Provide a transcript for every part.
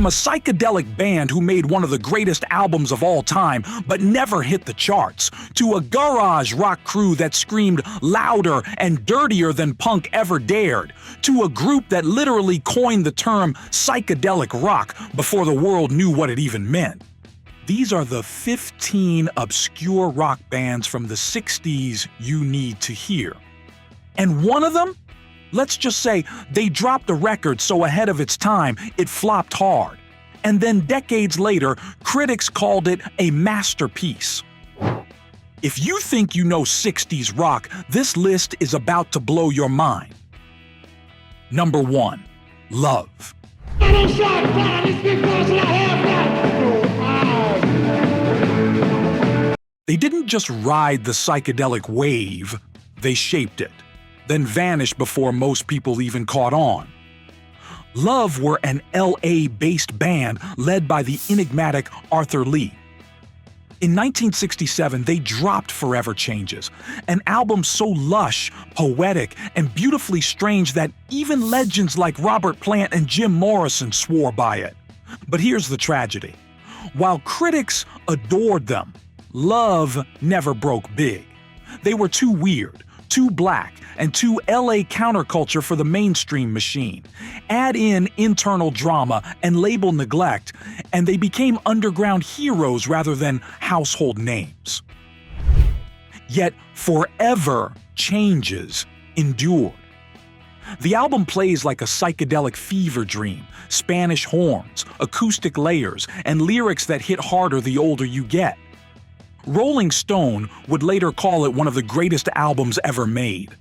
From a psychedelic band who made one of the greatest albums of all time but never hit the charts, to a garage rock crew that screamed louder and dirtier than punk ever dared, to a group that literally coined the term psychedelic rock before the world knew what it even meant. These are the 15 obscure rock bands from the 60s you need to hear. And one of them? Let's just say they dropped a record so ahead of its time it flopped hard. And then decades later, critics called it a masterpiece. If you think you know 60s rock, this list is about to blow your mind. Number 1. Love. They didn't just ride the psychedelic wave, they shaped it, then vanished before most people even caught on. Love were an LA-based band led by the enigmatic Arthur Lee. In 1967, they dropped Forever Changes, an album so lush, poetic, and beautifully strange that even legends like Robert Plant and Jim Morrison swore by it. But here's the tragedy. While critics adored them, Love never broke big. They were too weird, too black, and too LA counterculture for the mainstream machine. Add in internal drama and label neglect, and they became underground heroes rather than household names. Yet Forever Changes endured. The album plays like a psychedelic fever dream, Spanish horns, acoustic layers, and lyrics that hit harder the older you get. Rolling Stone would later call it one of the greatest albums ever made.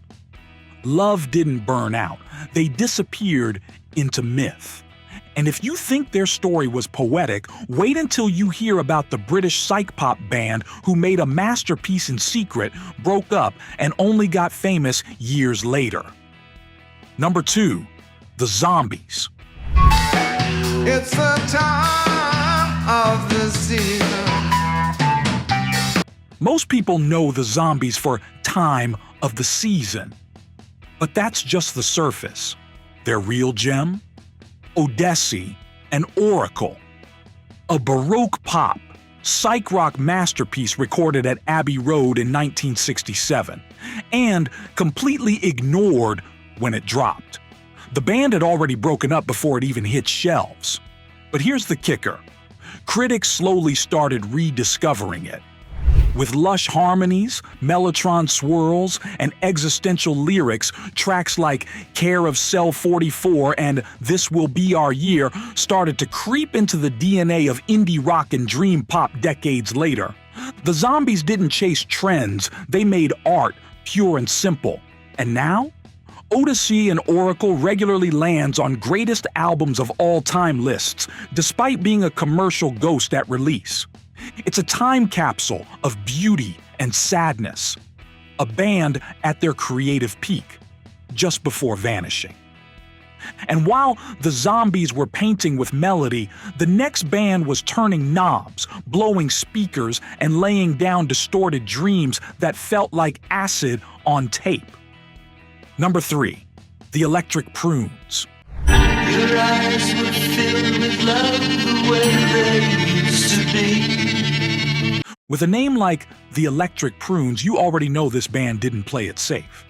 Love didn't burn out. They disappeared into myth. And if you think their story was poetic, wait until you hear about the British psych pop band who made a masterpiece in secret, broke up, and only got famous years later. Number 2. The Zombies. It's the time of the season. Most people know the Zombies for Time of the Season. But that's just the surface. Their real gem? Odessey and Oracle. A Baroque pop, psych rock masterpiece recorded at Abbey Road in 1967, and completely ignored when it dropped. The band had already broken up before it even hit shelves. But here's the kicker. Critics slowly started rediscovering it. With lush harmonies, mellotron swirls, and existential lyrics, tracks like Care of Cell 44 and This Will Be Our Year started to creep into the DNA of indie rock and dream pop decades later. The Zombies didn't chase trends, they made art, pure and simple. And now? Odessey and Oracle regularly lands on greatest albums of all time lists, despite being a commercial ghost at release. It's a time capsule of beauty and sadness. A band at their creative peak, just before vanishing. And while the Zombies were painting with melody, the next band was turning knobs, blowing speakers, and laying down distorted dreams that felt like acid on tape. Number 3. The Electric Prunes. Your eyes were filled with love the way they used to be. With a name like the Electric Prunes, you already know this band didn't play it safe.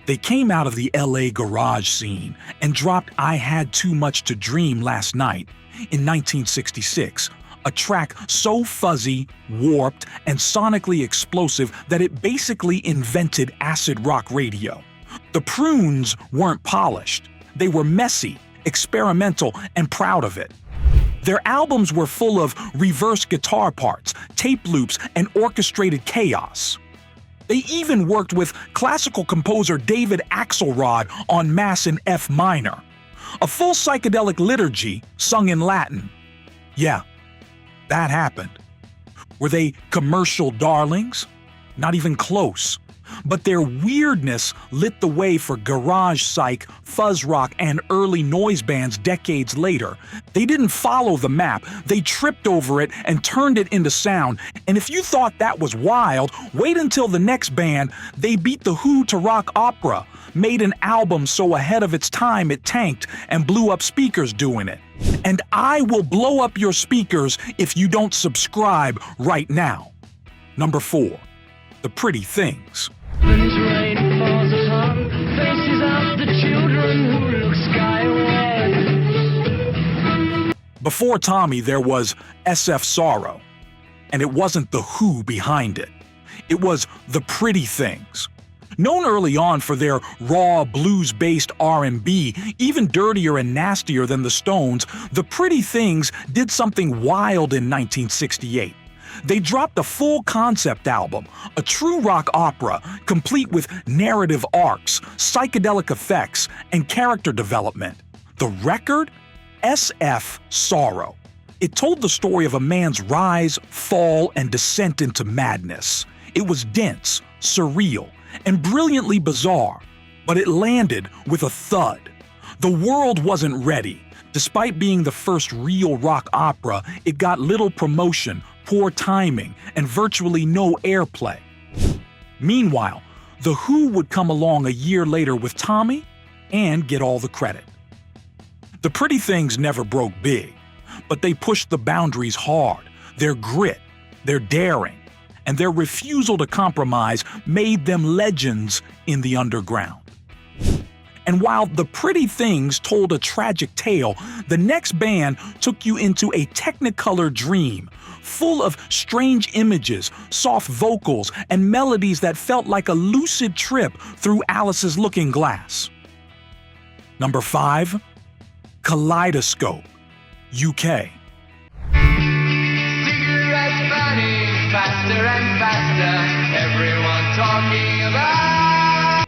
They came out of the LA garage scene and dropped I Had Too Much to Dream Last Night in 1966, a track so fuzzy, warped, and sonically explosive that it basically invented acid rock radio. The Prunes weren't polished. They were messy, experimental, and proud of it. Their albums were full of reverse guitar parts, tape loops, and orchestrated chaos. They even worked with classical composer David Axelrod on Mass in F minor. A full psychedelic liturgy sung in Latin. Yeah, that happened. Were they commercial darlings? Not even close. But their weirdness lit the way for garage psych, fuzz rock, and early noise bands decades later. They didn't follow the map, they tripped over it and turned it into sound. And if you thought that was wild, wait until the next band. They beat The Who to rock opera. made an album so ahead of its time it tanked and blew up speakers doing it. And I will blow up your speakers if you don't subscribe right now. Number 4. The Pretty Things. Rain falls upon faces of the children who look skyward. Before Tommy, there was SF Sorrow, and it wasn't the Who behind it. It was The Pretty Things. Known early on for their raw, blues-based R&B, even dirtier and nastier than the Stones, The Pretty Things did something wild in 1968. They dropped a full concept album, a true rock opera, complete with narrative arcs, psychedelic effects, and character development. The record? SF Sorrow. It told the story of a man's rise, fall, and descent into madness. It was dense, surreal, and brilliantly bizarre, but it landed with a thud. The world wasn't ready. Despite being the first real rock opera, it got little promotion, poor timing, and virtually no airplay. Meanwhile, The Who would come along a year later with Tommy and get all the credit. The Pretty Things never broke big, but they pushed the boundaries hard. Their grit, their daring, and their refusal to compromise made them legends in the underground. And while The Pretty Things told a tragic tale, the next band took you into a technicolor dream, full of strange images, soft vocals, and melodies that felt like a lucid trip through Alice's looking glass. Number 5. Kaleidoscope, UK. Cigarettes burning faster and faster. Everyone talking about.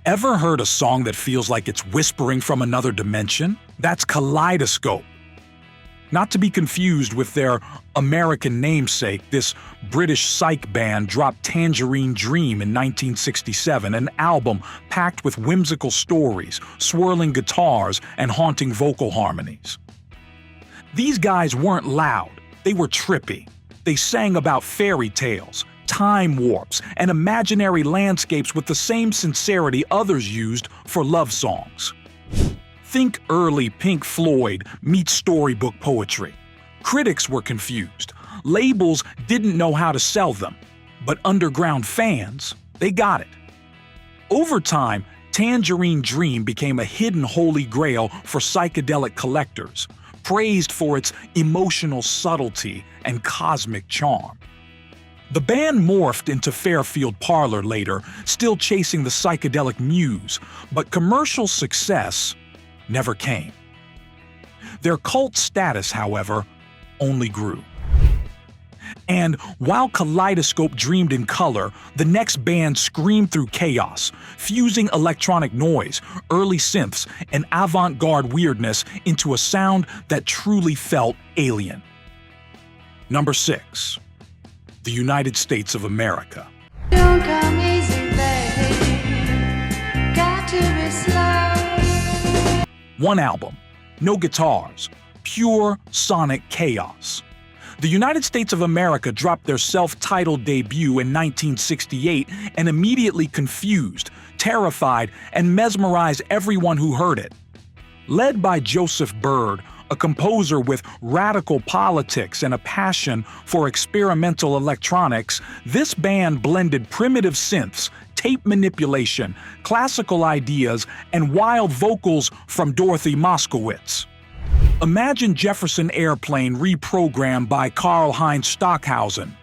Ever heard a song that feels like it's whispering from another dimension? That's Kaleidoscope. Not to be confused with their American namesake, this British psych band dropped Tangerine Dream in 1967, an album packed with whimsical stories, swirling guitars, and haunting vocal harmonies. These guys weren't loud, they were trippy. They sang about fairy tales, time warps, and imaginary landscapes with the same sincerity others used for love songs. Think early Pink Floyd meets storybook poetry. Critics were confused. Labels didn't know how to sell them. But underground fans, they got it. Over time, Tangerine Dream became a hidden holy grail for psychedelic collectors, praised for its emotional subtlety and cosmic charm. The band morphed into Fairfield Parlor later, still chasing the psychedelic muse, but commercial success never came. Their cult status, however, only grew. And while Kaleidoscope dreamed in color, the next band screamed through chaos, fusing electronic noise, early synths, and avant-garde weirdness into a sound that truly felt alien. Number 6. The United States of America. Don't come easy, baby. Got to be slow. One album, no guitars, pure sonic chaos. The United States of America dropped their self-titled debut in 1968 and immediately confused, terrified, and mesmerized everyone who heard it. Led by Joseph Byrd, a composer with radical politics and a passion for experimental electronics, this band blended primitive synths, tape manipulation, classical ideas, and wild vocals from Dorothy Moskowitz. Imagine Jefferson Airplane reprogrammed by Karl-Heinz Stockhausen.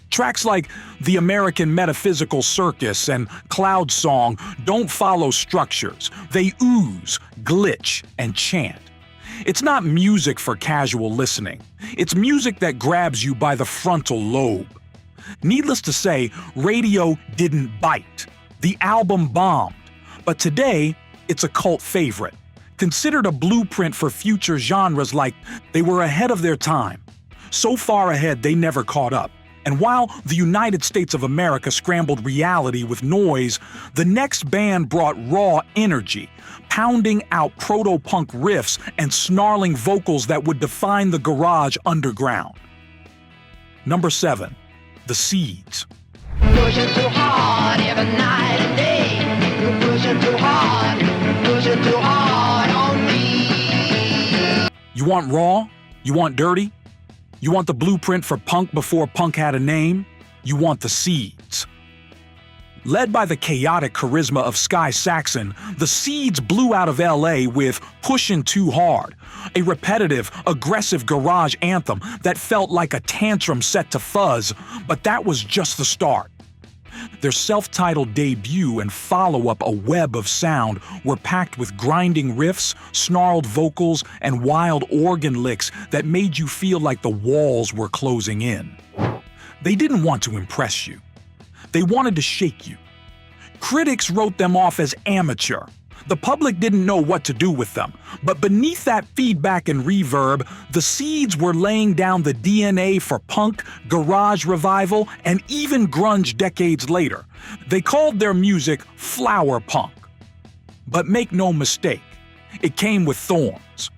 Tracks like The American Metaphysical Circus and Cloud Song don't follow structures. They ooze, glitch, and chant. It's not music for casual listening. It's music that grabs you by the frontal lobe. Needless to say, radio didn't bite. The album bombed. But today, it's a cult favorite. Considered a blueprint for future genres like they were ahead of their time. So far ahead, they never caught up. And while the United States of America scrambled reality with noise, the next band brought raw energy, pounding out proto-punk riffs and snarling vocals that would define the garage underground. Number 7. The Seeds. Pushing too hard every night and day. Pushing too too hard, push it too hard on me. You want raw? You want dirty? You want the blueprint for punk before punk had a name? You want the seeds. Led by the chaotic charisma of Sky Saxon, the Seeds blew out of LA with Pushin' Too Hard, a repetitive, aggressive garage anthem that felt like a tantrum set to fuzz, but that was just the start. Their self-titled debut and follow-up, A Web of Sound, were packed with grinding riffs, snarled vocals, and wild organ licks that made you feel like the walls were closing in. They didn't want to impress you. They wanted to shake you. Critics wrote them off as amateur. The public didn't know what to do with them, but beneath that feedback and reverb, the Seeds were laying down the DNA for punk, garage revival, and even grunge decades later. They called their music flower punk. But make no mistake, it came with thorns.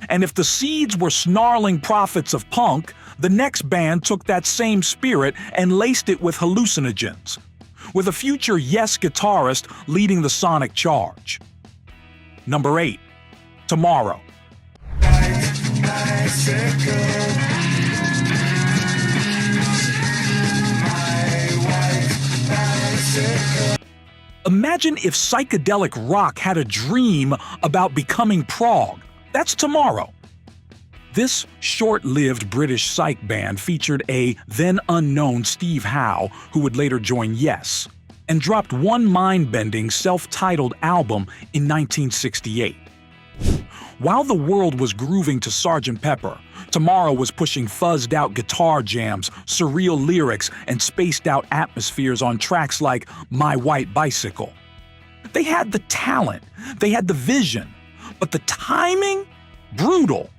And if the Seeds were snarling prophets of punk, the next band took that same spirit and laced it with hallucinogens, with a future Yes guitarist leading the sonic charge. Number 8, Tomorrow. Imagine if psychedelic rock had a dream about becoming prog. That's Tomorrow. This short-lived British psych band featured a then-unknown Steve Howe, who would later join Yes, and dropped one mind-bending self-titled album in 1968. While the world was grooving to Sgt. Pepper, Tomorrow was pushing fuzzed-out guitar jams, surreal lyrics, and spaced-out atmospheres on tracks like My White Bicycle. They had the talent, they had the vision, but the timing? Brutal.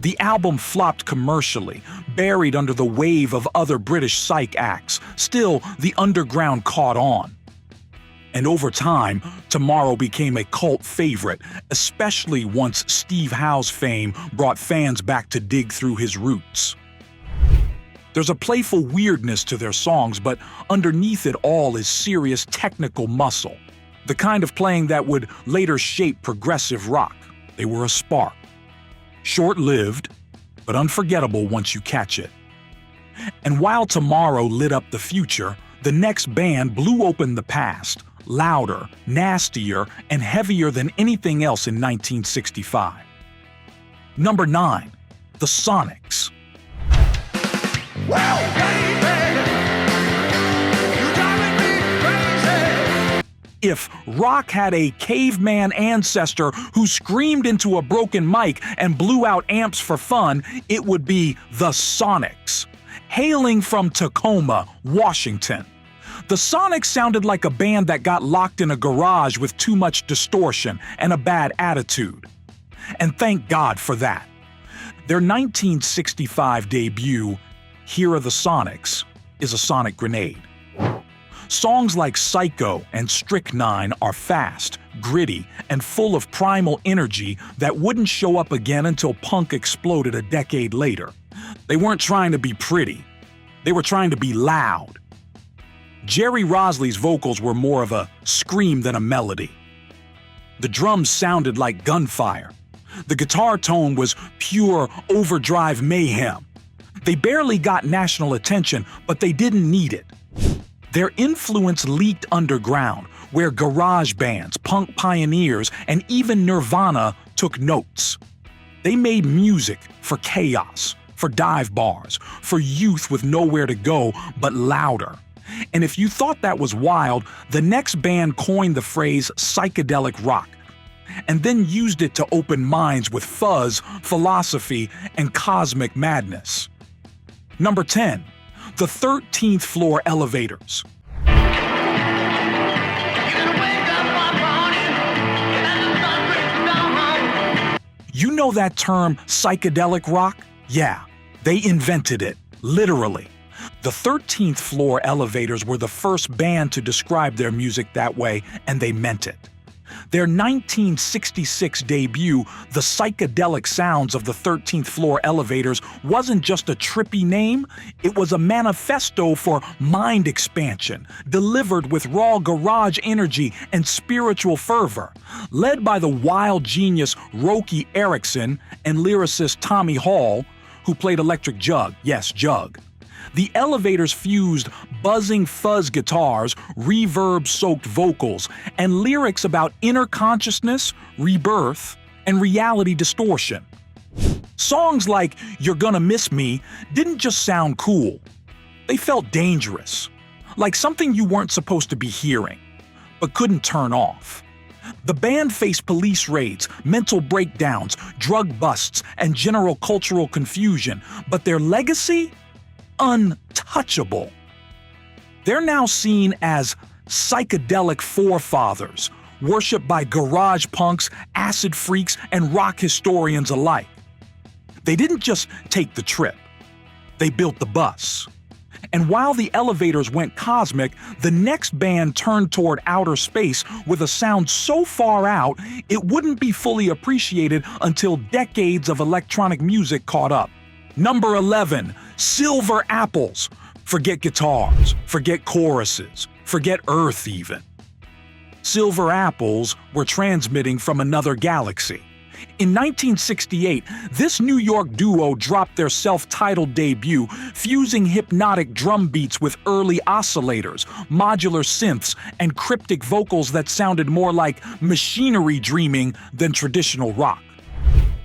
The album flopped commercially, buried under the wave of other British psych acts. Still, the underground caught on. And over time, Tomorrow became a cult favorite, especially once Steve Howe's fame brought fans back to dig through his roots. There's a playful weirdness to their songs, but underneath it all is serious technical muscle, the kind of playing that would later shape progressive rock. They were a spark. Short-lived, but unforgettable once you catch it. And while Tomorrow lit up the future, the next band blew open the past, louder, nastier, and heavier than anything else in 1965. Number 9, The Sonics. Well, baby, you driving me crazy. If rock had a caveman ancestor who screamed into a broken mic and blew out amps for fun, it would be the Sonics. Hailing from Tacoma, Washington, the Sonics sounded like a band that got locked in a garage with too much distortion and a bad attitude. And thank God for that. Their 1965 debut, Here Are the Sonics, is a sonic grenade. Songs like Psycho and Strychnine are fast, gritty, and full of primal energy that wouldn't show up again until punk exploded a decade later. They weren't trying to be pretty. They were trying to be loud. Jerry Rosley's vocals were more of a scream than a melody. The drums sounded like gunfire. The guitar tone was pure overdrive mayhem. They barely got national attention, but they didn't need it. Their influence leaked underground, where garage bands, punk pioneers, and even Nirvana took notes. They made music for chaos, for dive bars, for youth with nowhere to go but louder. And if you thought that was wild, the next band coined the phrase psychedelic rock, and then used it to open minds with fuzz, philosophy, and cosmic madness. Number 10, the 13th Floor Elevators. You know that term, psychedelic rock? Yeah, they invented it, literally. The 13th Floor Elevators were the first band to describe their music that way, and they meant it. Their 1966 debut, The Psychedelic Sounds of the 13th Floor Elevators, wasn't just a trippy name, it was a manifesto for mind expansion, delivered with raw garage energy and spiritual fervor. Led by the wild genius Roky Erickson and lyricist Tommy Hall, who played electric Jug, yes, Jug. The Elevators fused buzzing fuzz guitars, reverb-soaked vocals, and lyrics about inner consciousness, rebirth, and reality distortion. Songs like You're Gonna Miss Me didn't just sound cool. They felt dangerous, like something you weren't supposed to be hearing, but couldn't turn off. The band faced police raids, mental breakdowns, drug busts, and general cultural confusion, but their legacy? Untouchable. They're now seen as psychedelic forefathers, worshipped by garage punks, acid freaks, and rock historians alike. They didn't just take the trip, they built the bus. And while the Elevators went cosmic, the next band turned toward outer space with a sound so far out it wouldn't be fully appreciated until decades of electronic music caught up. Number 11, Silver Apples. Forget guitars, forget choruses, forget Earth even. Silver Apples were transmitting from another galaxy. In 1968, this New York duo dropped their self-titled debut, fusing hypnotic drum beats with early oscillators, modular synths, and cryptic vocals that sounded more like machinery dreaming than traditional rock.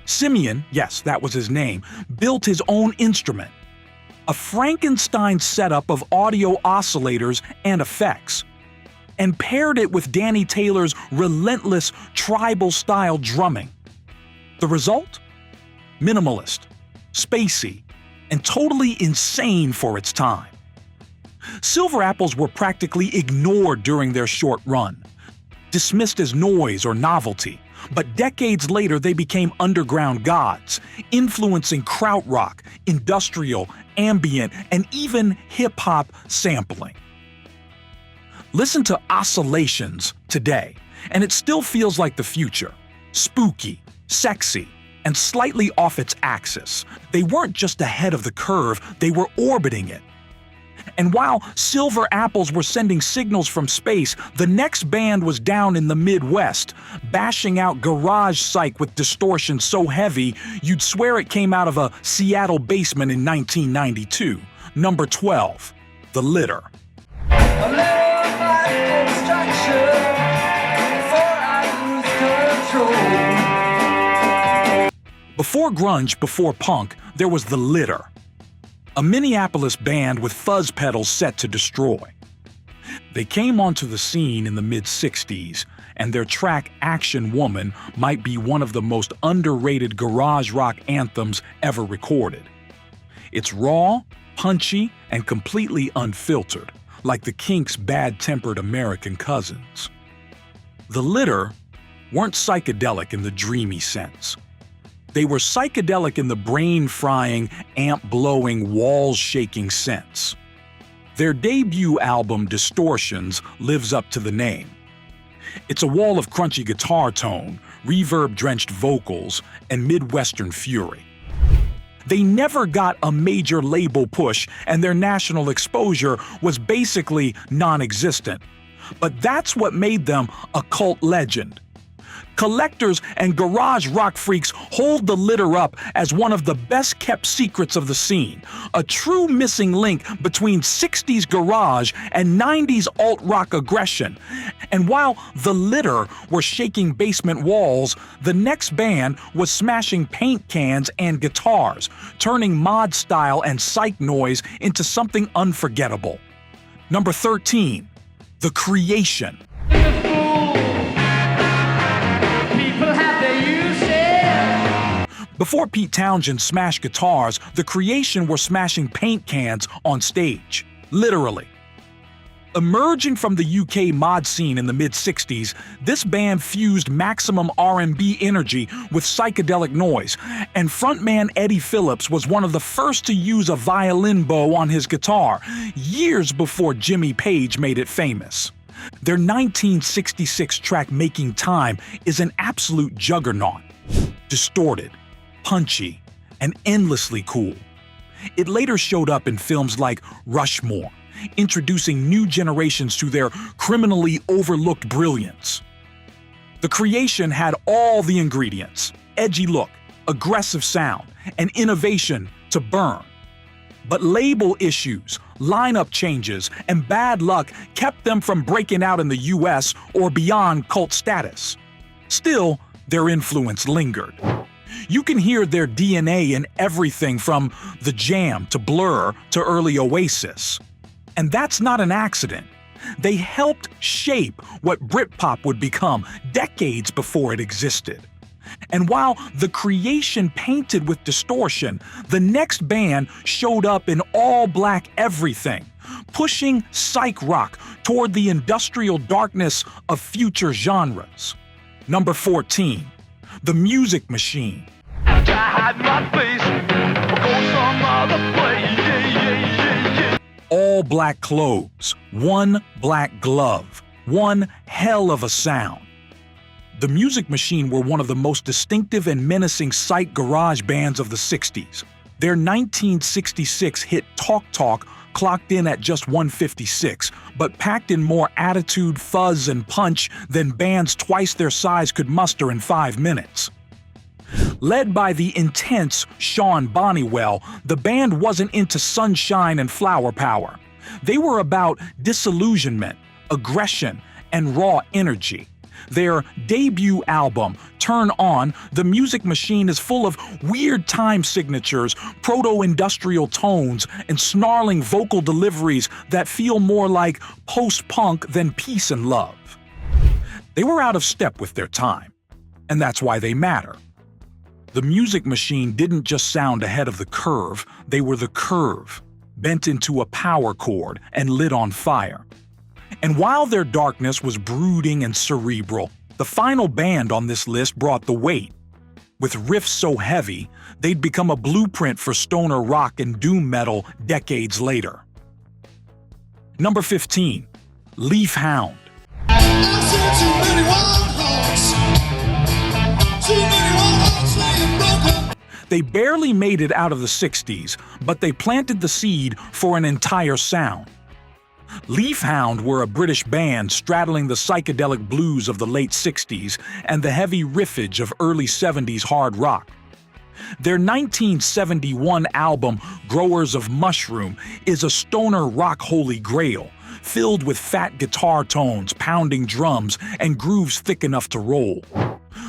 Simeon, yes, that was his name, built his own instrument, a Frankenstein setup of audio oscillators and effects, and paired it with Danny Taylor's relentless tribal-style drumming. The result? Minimalist, spacey, and totally insane for its time. Silver Apples were practically ignored during their short run, dismissed as noise or novelty, but decades later they became underground gods, influencing krautrock, industrial, ambient, and even hip-hop sampling. Listen to Oscillations today, and it still feels like the future. Spooky, sexy, and slightly off its axis. They weren't just ahead of the curve, they were orbiting it. And while Silver Apples were sending signals from space, the next band was down in the Midwest, bashing out garage psych with distortion so heavy you'd swear it came out of a Seattle basement in 1992. Number 12, The Litter. Before grunge, before punk, there was The Litter, a Minneapolis band with fuzz pedals set to destroy. They came onto the scene in the mid-60s, and their track Action Woman might be one of the most underrated garage rock anthems ever recorded. It's raw, punchy, and completely unfiltered, like the Kinks' bad-tempered American cousins. The Litter weren't psychedelic in the dreamy sense. They were psychedelic in the brain-frying, amp-blowing, walls-shaking sense. Their debut album, Distortions, lives up to the name. It's a wall of crunchy guitar tone, reverb-drenched vocals, and Midwestern fury. They never got a major label push, and their national exposure was basically non-existent. But that's what made them a cult legend. Collectors and garage rock freaks hold The Litter up as one of the best-kept secrets of the scene, a true missing link between 60s garage and 90s alt-rock aggression. And while The Litter were shaking basement walls, the next band was smashing paint cans and guitars, turning mod style and psych noise into something unforgettable. Number 13, The Creation. Before Pete Townshend smashed guitars, The Creation were smashing paint cans on stage, literally. Emerging from the UK mod scene in the mid-60s, this band fused maximum R&B energy with psychedelic noise, and frontman Eddie Phillips was one of the first to use a violin bow on his guitar, years before Jimmy Page made it famous. Their 1966 track Making Time is an absolute juggernaut. Distorted, punchy, and endlessly cool. It later showed up in films like Rushmore, introducing new generations to their criminally overlooked brilliance. The creation had all the ingredients: edgy look, aggressive sound, and innovation to burn. But label issues, lineup changes, and bad luck kept them from breaking out in the US or beyond cult status. Still, their influence lingered. You can hear their DNA in everything from The Jam to Blur to early Oasis. And that's not an accident. They helped shape what Britpop would become decades before it existed. And while the creation painted with distortion, the next band showed up in all-black everything, pushing psych rock toward the industrial darkness of future genres. Number 14, The Music Machine. All black clothes, one black glove, one hell of a sound. The Music Machine were one of the most distinctive and menacing psych garage bands of the 60s. Their 1966 hit Talk Talk clocked in at just 156, but packed in more attitude, fuzz, and punch than bands twice their size could muster in 5 minutes. Led by the intense Sean Bonnywell, the band wasn't into sunshine and flower power. They were about disillusionment, aggression, and raw energy. Their debut album, Turn On, The Music Machine is full of weird time signatures, proto-industrial tones, and snarling vocal deliveries that feel more like post-punk than peace and love. They were out of step with their time, and that's why they matter. The Music Machine didn't just sound ahead of the curve, they were the curve, bent into a power chord and lit on fire. And while their darkness was brooding and cerebral, the final band on this list brought the weight. With riffs so heavy, they'd become a blueprint for stoner rock and doom metal decades later. Number 15, Leaf Hound. They barely made it out of the 60s, but they planted the seed for an entire sound. Leaf Hound were a British band straddling the psychedelic blues of the late 60s and the heavy riffage of early 70s hard rock. Their 1971 album, Growers of Mushroom, is a stoner rock holy grail, filled with fat guitar tones, pounding drums, and grooves thick enough to roll.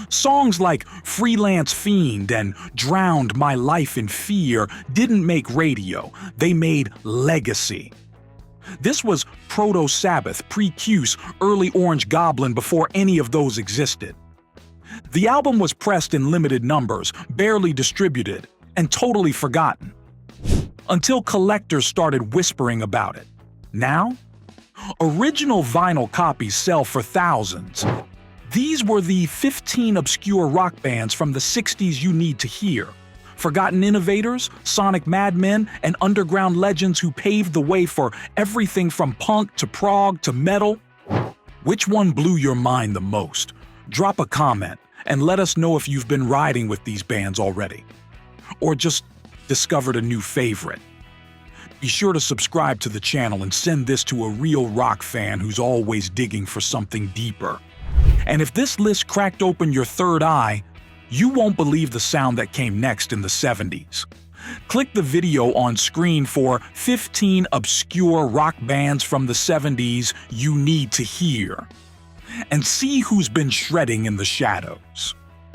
Songs like Freelance Fiend and Drowned My Life in Fear didn't make radio, they made legacy. This was proto-Sabbath, pre-Cuse, early Orange Goblin before any of those existed. The album was pressed in limited numbers, barely distributed, and totally forgotten. Until collectors started whispering about it. Now, original vinyl copies sell for thousands. These were the 15 obscure rock bands from the 60s you need to hear. Forgotten innovators, sonic madmen, and underground legends who paved the way for everything from punk to prog to metal. Which one blew your mind the most? Drop a comment and let us know if you've been riding with these bands already, or just discovered a new favorite. Be sure to subscribe to the channel and send this to a real rock fan who's always digging for something deeper. And if this list cracked open your third eye, you won't believe the sound that came next in the 70s. Click the video on screen for 15 obscure rock bands from the 70s you need to hear, and see who's been shredding in the shadows.